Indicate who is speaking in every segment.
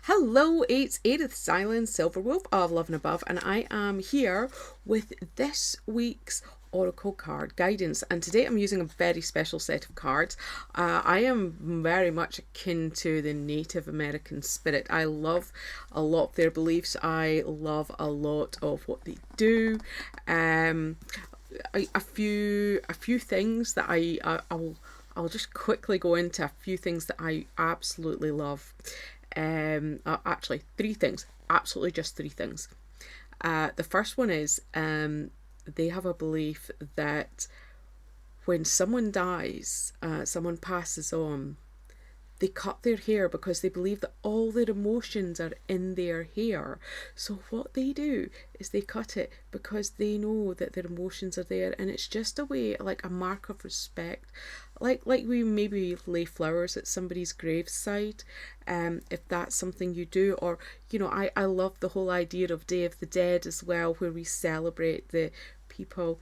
Speaker 1: Hello, it's Edith Silence, Silverwolf of Love and Above, and I am here with this week's Oracle card guidance. And today I'm using a very special set of cards. I am very much akin to the Native American spirit. I love a lot of their beliefs. I love a lot of what they do. A few things that I'll just quickly go into a few things that I absolutely love. Actually, three things. Absolutely, just three things. The first one is they have a belief that when someone dies, someone passes on, they cut their hair because they believe that all their emotions are in their hair. So what they do is they cut it because they know that their emotions are there, and it's just a way, like a mark of respect. Like we maybe lay flowers at somebody's graveside, if that's something you do. Or, I love the whole idea of Day of the Dead as well, where we celebrate the people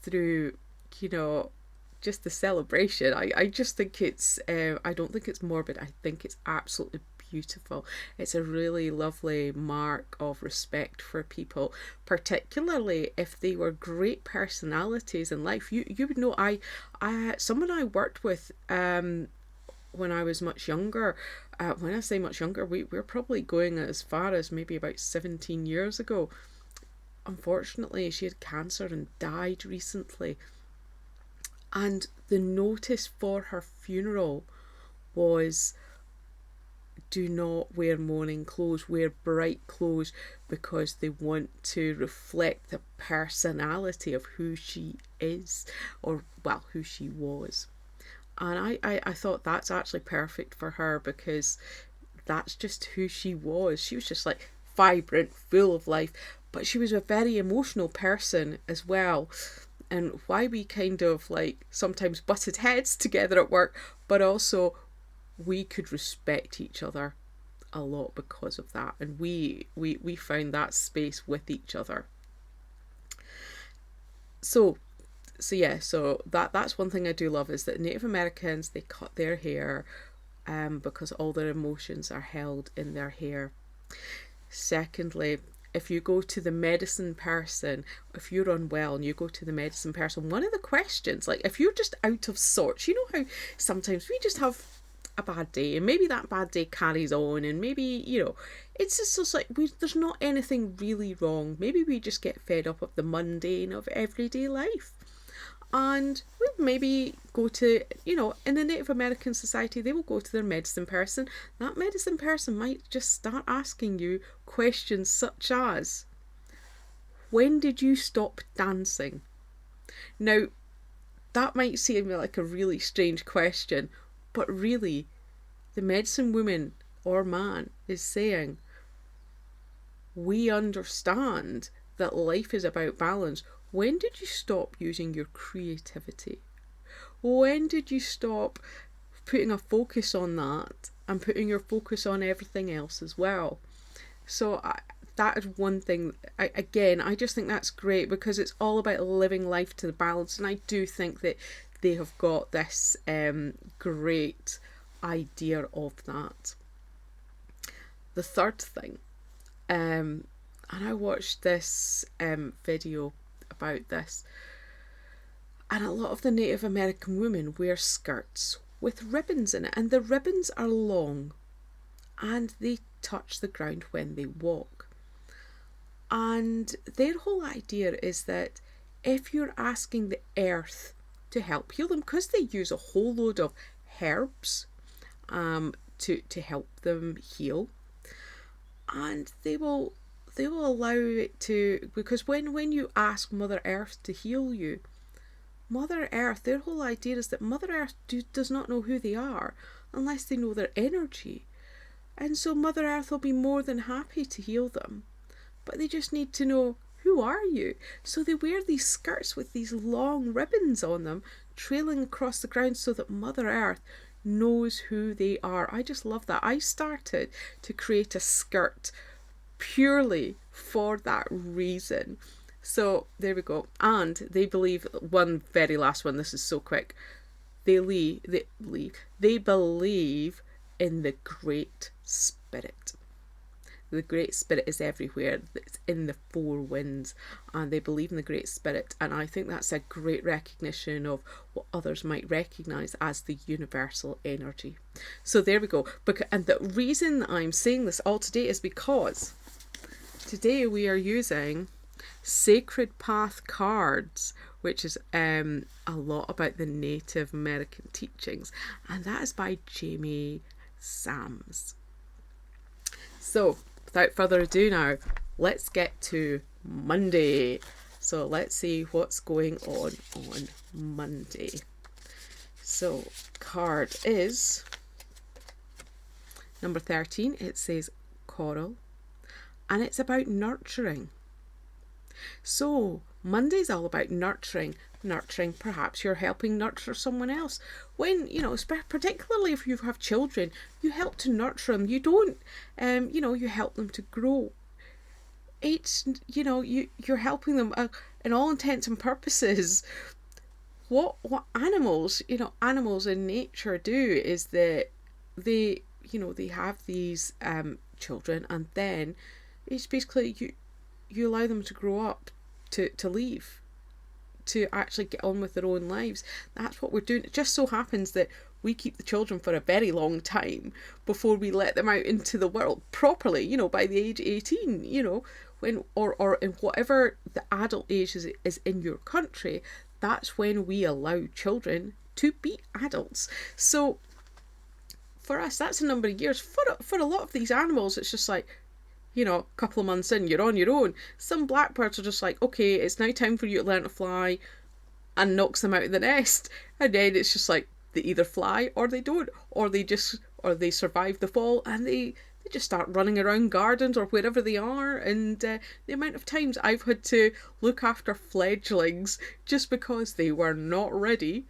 Speaker 1: through, just the celebration. I just think I don't think it's morbid. I think it's absolutely beautiful. It's a really lovely mark of respect for people, particularly if they were great personalities in life. You would know, I someone I worked with when I was much younger. When I say much younger, we're probably going as far as maybe about 17 years ago. Unfortunately, she had cancer and died recently. And the notice for her funeral was, do not wear mourning clothes, wear bright clothes, because they want to reflect the personality of who she is, or, well, who she was. And I thought that's actually perfect for her, because that's just who she was. She was just like vibrant, full of life, but she was a very emotional person as well. And why we kind of like sometimes butted heads together at work, but also we could respect each other a lot because of that, and we found that space with each other. So that's one thing I do love, is that Native Americans, they cut their hair because all their emotions are held in their hair. Secondly, if you go to the medicine person, if you're unwell and you go to the medicine person, one of the questions, like if you're just out of sorts, you know how sometimes we just have a bad day, and maybe that bad day carries on, and maybe, it's just like there's not anything really wrong. Maybe we just get fed up of the mundane of everyday life. And we'll maybe go to, in the Native American society, they will go to their medicine person. That medicine person might just start asking you questions such as, when did you stop dancing? Now, that might seem like a really strange question, but really, the medicine woman or man is saying, we understand that life is about balance. When did you stop using your creativity? When did you stop putting a focus on that and putting your focus on everything else as well? So that is one thing. I just think that's great, because it's all about living life to the balance, and I do think that they have got this great idea of that. The third thing, and I watched this video about this, and a lot of the Native American women wear skirts with ribbons in it, and the ribbons are long and they touch the ground when they walk. And their whole idea is that if you're asking the earth to help heal them, because they use a whole load of herbs to help them heal, and they will allow it to, because when you ask Mother Earth to heal you, Mother Earth, their whole idea is that Mother Earth does not know who they are unless they know their energy. And so Mother Earth will be more than happy to heal them, but they just need to know, who are you? So they wear these skirts with these long ribbons on them, trailing across the ground, so that Mother Earth knows who they are. I just love that. I started to create a skirt purely for that reason. So there we go. And they believe, one very last one, this is so quick, they believe in the Great Spirit. The Great Spirit is everywhere. It's in the four winds, and they believe in the Great Spirit. And I think that's a great recognition of what others might recognise as the universal energy. So there we go. And the reason I'm saying this all today is because today we are using Sacred Path cards, which is a lot about the Native American teachings, and that is by Jamie Sams. So without further ado now, let's get to Monday. So let's see what's going on Monday. So card is number 13. It says coral, and it's about nurturing. So Monday's all about nurturing. Perhaps you're helping nurture someone else. When, particularly if you have children, you help to nurture them. You don't, you help them to grow. It's, you're helping them in all intents and purposes. What animals in nature do is that they have these children, and then it's basically you allow them to grow up, to leave, to actually get on with their own lives. That's what we're doing. It just so happens that we keep the children for a very long time before we let them out into the world properly, by the age 18, when or in whatever the adult age is in your country. That's when we allow children to be adults. So for us, that's a number of years. For a lot of these animals, it's just like, a couple of months in, you're on your own. Some blackbirds are just like, okay, it's now time for you to learn to fly, and knocks them out of the nest. And then it's just like, they either fly or they don't, or they survive the fall, and they just start running around gardens or wherever they are. And the amount of times I've had to look after fledglings just because they were not ready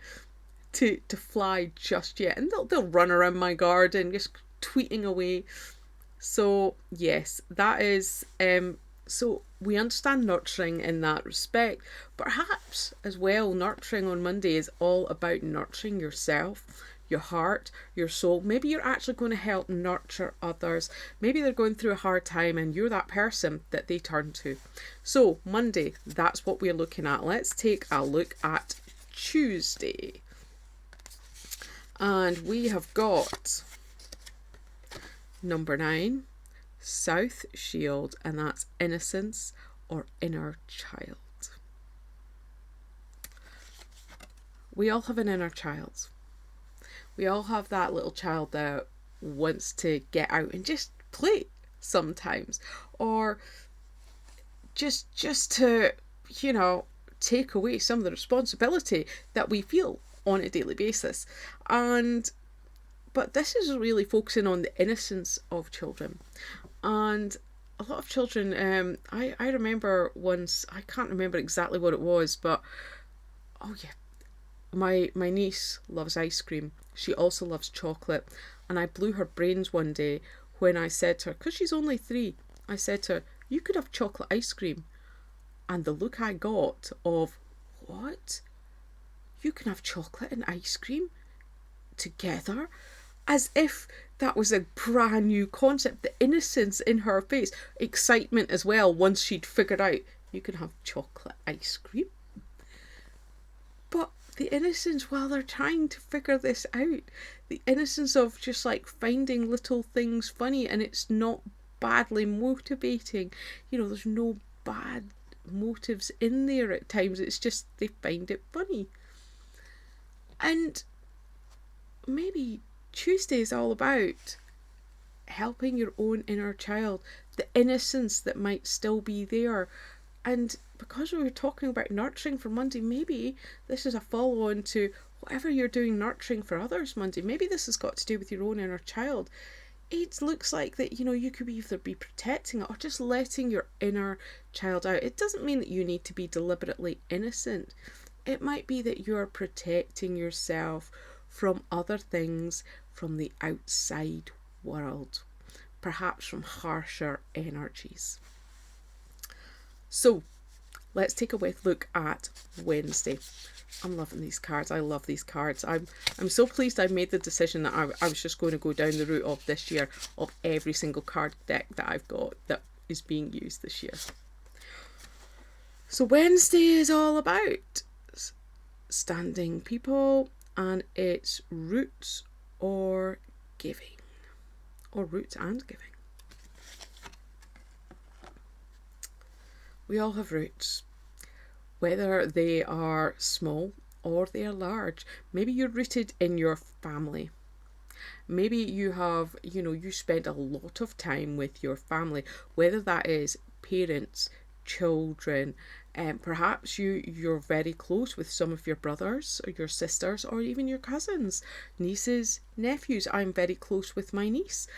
Speaker 1: to fly just yet, and they'll run around my garden just tweeting away. So yes, that is so we understand nurturing in that respect. But perhaps as well, nurturing on Monday is all about nurturing yourself, your heart, your soul. Maybe you're actually going to help nurture others. Maybe they're going through a hard time and you're that person that they turn to. So Monday, that's what we're looking at. Let's take a look at Tuesday. And we have got number 9, South Shield, and that's innocence or inner child. We all have an inner child. We all have that little child that wants to get out and just play sometimes, or just to, take away some of the responsibility that we feel on a daily basis. But this is really focusing on the innocence of children. And a lot of children, I remember once, I can't remember exactly what it was, but oh yeah, my niece loves ice cream. She also loves chocolate. And I blew her brains one day when I said to her, because she's only 3, I said to her, you could have chocolate ice cream. And the look I got of, what? You can have chocolate and ice cream together? As if that was a brand new concept. The innocence in her face, excitement as well once she'd figured out you can have chocolate ice cream. But the innocence while they're trying to figure this out, the innocence of just like finding little things funny, and it's not badly motivating. There's no bad motives in there at times. It's just they find it funny. And maybe Tuesday is all about helping your own inner child, the innocence that might still be there. And because we were talking about nurturing for Monday, maybe this is a follow-on to whatever you're doing nurturing for others Monday. Maybe this has got to do with your own inner child. It looks like that, you could either be protecting it or just letting your inner child out. It doesn't mean that you need to be deliberately innocent. It might be that you're protecting yourself from other things, from the outside world, perhaps from harsher energies. So let's take a look at Wednesday. I'm loving these cards. I love these cards. I'm so pleased I made the decision that I was just going to go down the route of this year of every single card deck that I've got that is being used this year. So Wednesday is all about standing people, and it's roots or giving, or roots and giving. We all have roots, whether they are small or they are large. Maybe you're rooted in your family. Maybe you have, you spend a lot of time with your family, whether that is parents, children, and perhaps you're very close with some of your brothers or your sisters or even your cousins, nieces, nephews. I'm very close with my niece.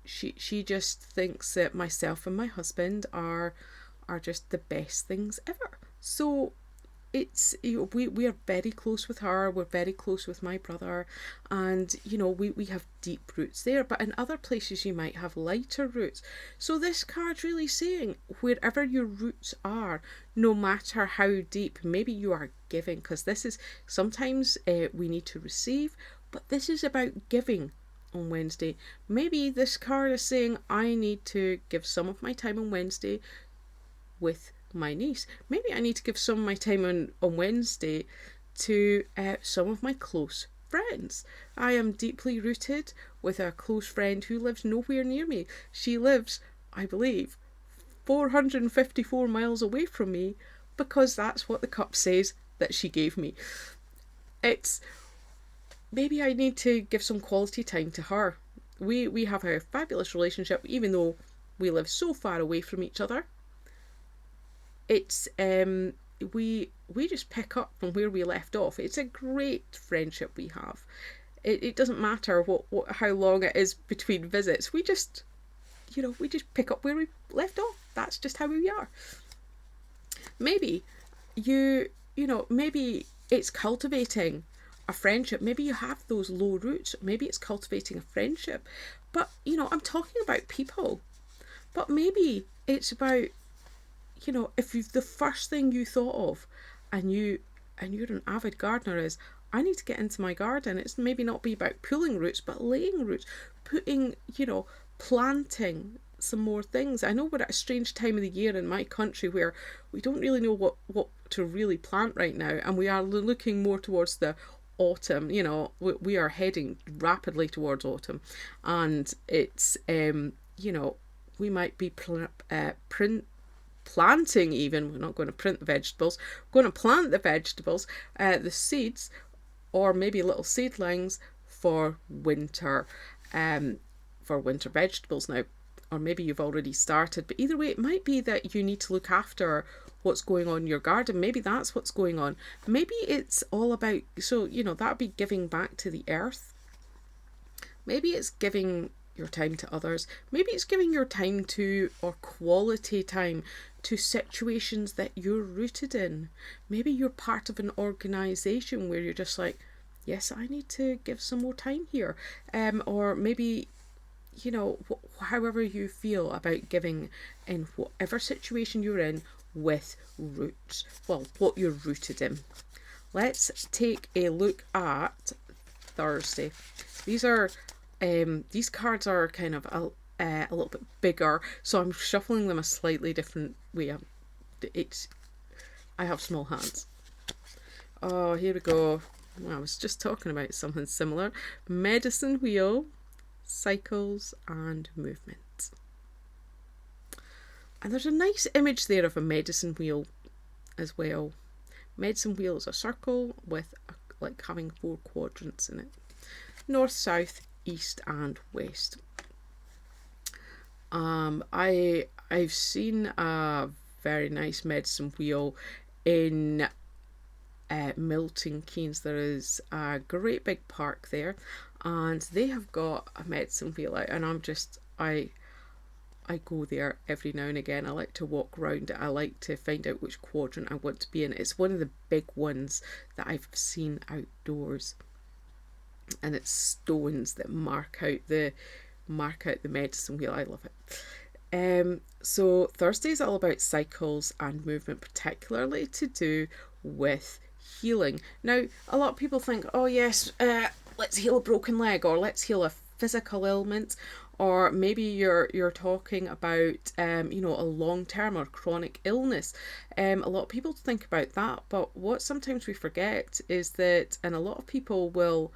Speaker 1: She just thinks that myself and my husband are just the best things ever. So it's, we are very close with her. We're very close with my brother, and we have deep roots there. But in other places you might have lighter roots. So this card's really saying wherever your roots are, no matter how deep, maybe you are giving, because this is sometimes we need to receive, but this is about giving. On Wednesday, maybe this card is saying I need to give some of my time on Wednesday with my niece. Maybe I need to give some of my time on Wednesday to some of my close friends. I am deeply rooted with a close friend who lives nowhere near me. She lives, I believe, 454 miles away from me, because that's what the cup says that she gave me. It's maybe I need to give some quality time to her. We have a fabulous relationship, even though we live so far away from each other. It's we just pick up from where we left off. It's a great friendship we have. It doesn't matter what how long it is between visits. We just pick up where we left off. That's just how we are. Maybe maybe it's cultivating a friendship. Maybe you have those low roots. Maybe it's cultivating a friendship. But I'm talking about people. But maybe it's about if the first thing you thought of, and you're an avid gardener, is I need to get into my garden. It's maybe not be about pulling roots, but laying roots, putting planting some more things. I know we're at a strange time of the year in my country where we don't really know what to really plant right now, and we are looking more towards the autumn. We are heading rapidly towards autumn, and it's we might be planting, even. We're not going to print the vegetables. We're going to plant the vegetables, the seeds, or maybe little seedlings for winter vegetables now. Or maybe you've already started, but either way, it might be that you need to look after what's going on in your garden. Maybe that's what's going on. Maybe it's all about, so that would be giving back to the earth. Maybe it's giving your time to others. Maybe it's giving your time to, or quality time to, situations that you're rooted in. Maybe you're part of an organisation where you're just like, yes, I need to give some more time here. Or maybe however you feel about giving in whatever situation you're in with roots. Well, what you're rooted in. Let's take a look at Thursday. These cards are kind of a little bit bigger, so I'm shuffling them a slightly different way. I have small hands. Oh, here we go. I was just talking about something similar. Medicine wheel, cycles and movement. And there's a nice image there of a medicine wheel as well. Medicine wheel is a circle with like having 4 quadrants in it. North, south, east and west. I've seen a very nice medicine wheel in Milton Keynes. There is a great big park there, and they have got a medicine wheel out, and I go there every now and again. I like to walk around it. I like to find out which quadrant I want to be in. It's one of the big ones that I've seen outdoors, and it's stones that mark out the medicine wheel. I love it. So Thursday is all about cycles and movement, particularly to do with healing. Now, a lot of people think, oh yes, let's heal a broken leg, or let's heal a physical ailment, or maybe you're talking about a long term or chronic illness. A lot of people think about that, but what sometimes we forget is that, and a lot of people will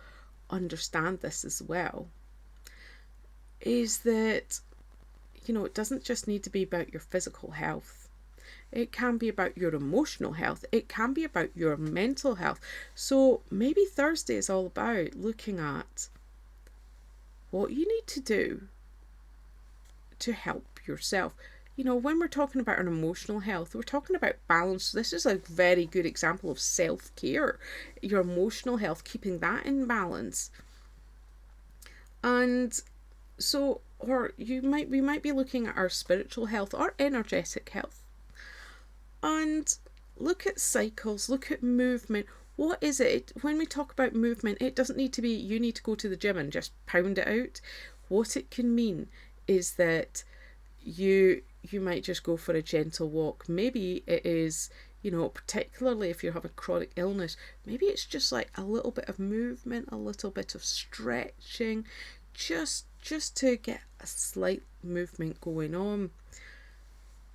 Speaker 1: understand this as well, is that it doesn't just need to be about your physical health. It can be about your emotional health. It can be about your mental health. So maybe Thursday is all about looking at what you need to do to help yourself. When we're talking about our emotional health, we're talking about balance. This is a very good example of self-care. Your emotional health, keeping that in balance. And so, or we might be looking at our spiritual health or energetic health. And look at cycles, look at movement. What is it? When we talk about movement, it doesn't need to be you need to go to the gym and just pound it out. What it can mean is that you might just go for a gentle walk. Maybe it is, particularly if you have a chronic illness, maybe it's just like a little bit of movement, a little bit of stretching, just to get a slight movement going on.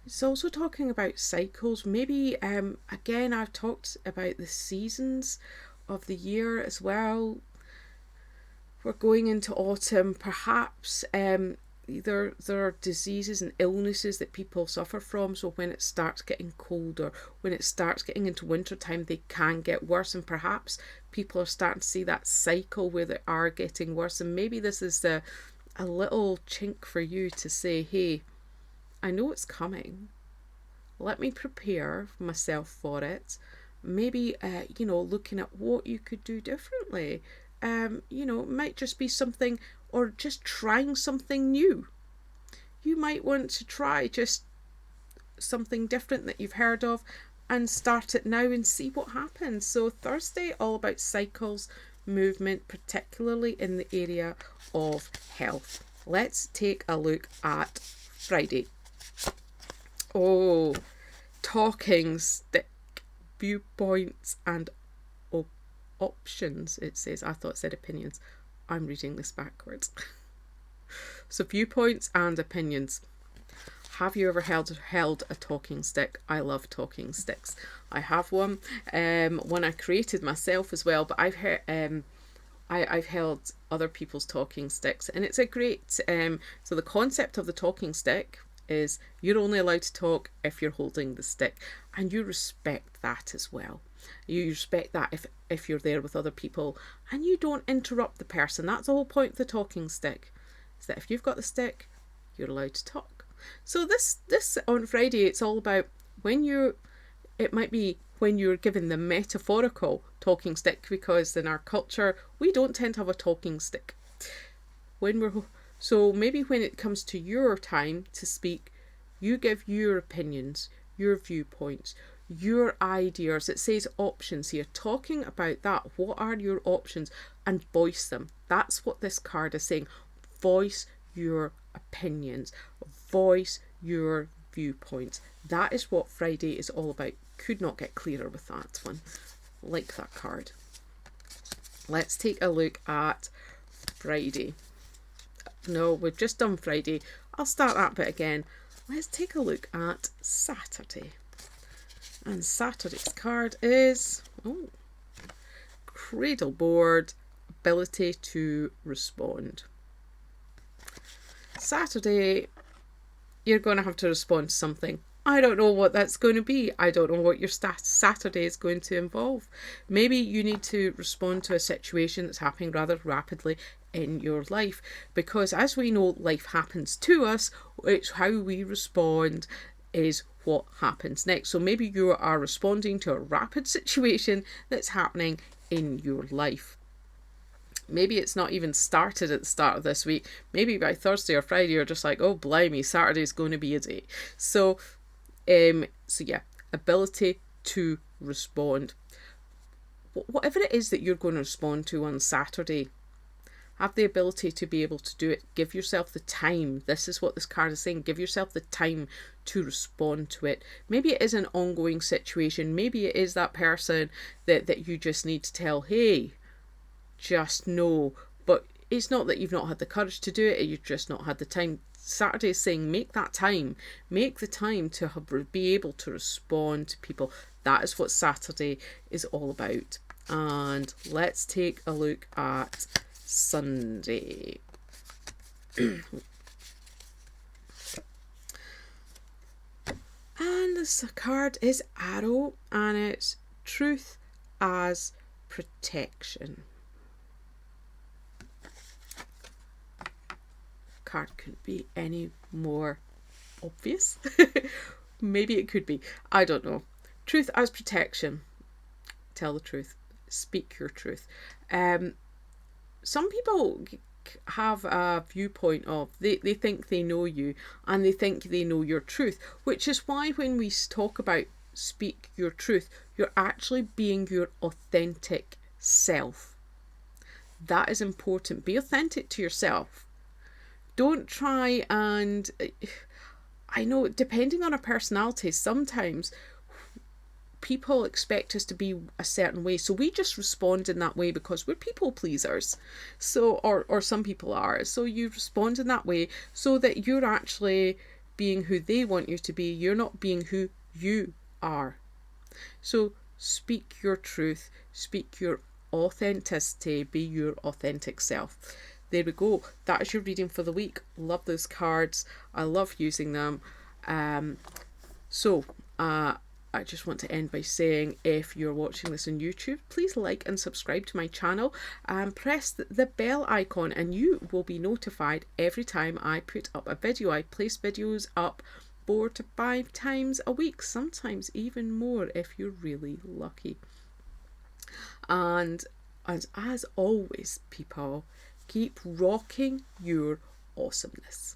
Speaker 1: It's also talking about cycles. Maybe, again, I've talked about the seasons of the year as well. We're going into autumn. Perhaps there are diseases and illnesses that people suffer from. So when it starts getting colder, when it starts getting into winter time, they can get worse. And perhaps people are starting to see that cycle where they are getting worse. And maybe this is a little chink for you to say, hey, I know it's coming. Let me prepare myself for it. Maybe, looking at what you could do differently. It might just be something, or just trying something new. You might want to try just something different that you've heard of and start it now and see what happens. So Thursday, all about cycles, movement, particularly in the area of health. Let's take a look at Friday. Oh, talking stick, viewpoints and options, it says. I thought it said opinions. I'm reading this backwards. So viewpoints and opinions. Have you ever held a talking stick? I love talking sticks. I have one. One I created myself as well, but I've heard I've held other people's talking sticks, and it's a great so the concept of the talking stick is you're only allowed to talk if you're holding the stick, and you respect that as well. You respect that if you're there with other people, and you don't interrupt the person. That's the whole point of the talking stick, is that if you've got the stick, you're allowed to talk. So this on Friday, it's all about it might be when you're given the metaphorical talking stick, because in our culture we don't tend to have a talking stick. So maybe when it comes to your time to speak, you give your opinions, your viewpoints, your ideas. It says options here, talking about that. What are your options? And voice them. That's what this card is saying. Voice your opinions. Voice your viewpoints. That is what Friday is all about. Could not get clearer with that one. Like that card. Let's take a look at Friday. No, we've just done Friday. I'll start that bit again. Let's take a look at Saturday. And Saturday's card is Cradle Board, ability to respond. Saturday, you're going to have to respond to something. I don't know what that's going to be. I don't know what your Saturday is going to involve. Maybe you need to respond to a situation that's happening rather rapidly in your life, because as we know, life happens to us. It's how we respond is what happens next. So maybe you are responding to a rapid situation that's happening in your life. Maybe it's not even started at the start of this week. Maybe by Thursday or Friday you're just like, oh blimey, Saturday's going to be a day. So yeah, ability to respond. Whatever it is that you're going to respond to on Saturday, Have the ability to be able to do it. Give yourself the time. This is what this card is saying. Give yourself the time to respond to it. Maybe it is an ongoing situation. Maybe it is that person that you just need to tell, hey, just no. But it's not that you've not had the courage to do it, you've just not had the time. Saturday is saying make that time. Make the time to be able to respond to people. That is what Saturday is all about. And let's take a look at Sunday. And this card is Arrow, and it's truth as protection. Card couldn't be any more obvious. Maybe it could be. I don't know. Truth as protection. Tell the truth. Speak your truth. Some people have a viewpoint of they think they know you and they think they know your truth, which is why when we talk about speak your truth, you're actually being your authentic self. That is important. Be authentic to yourself. Don't try and, I know, depending on our personality, sometimes people expect us to be a certain way, so we just respond in that way because we're people pleasers. So, or some people are. So you respond in that way so that you're actually being who they want you to be. You're not being who you are. So speak your truth, speak your authenticity, be your authentic self. There we go. That is your reading for the week. Love those cards. I love using them. I just want to end by saying, if you're watching this on YouTube, please like and subscribe to my channel and press the bell icon, and you will be notified every time I put up a video. I place videos up 4 to 5 times a week, sometimes even more if you're really lucky. And as always, people, keep rocking your awesomeness.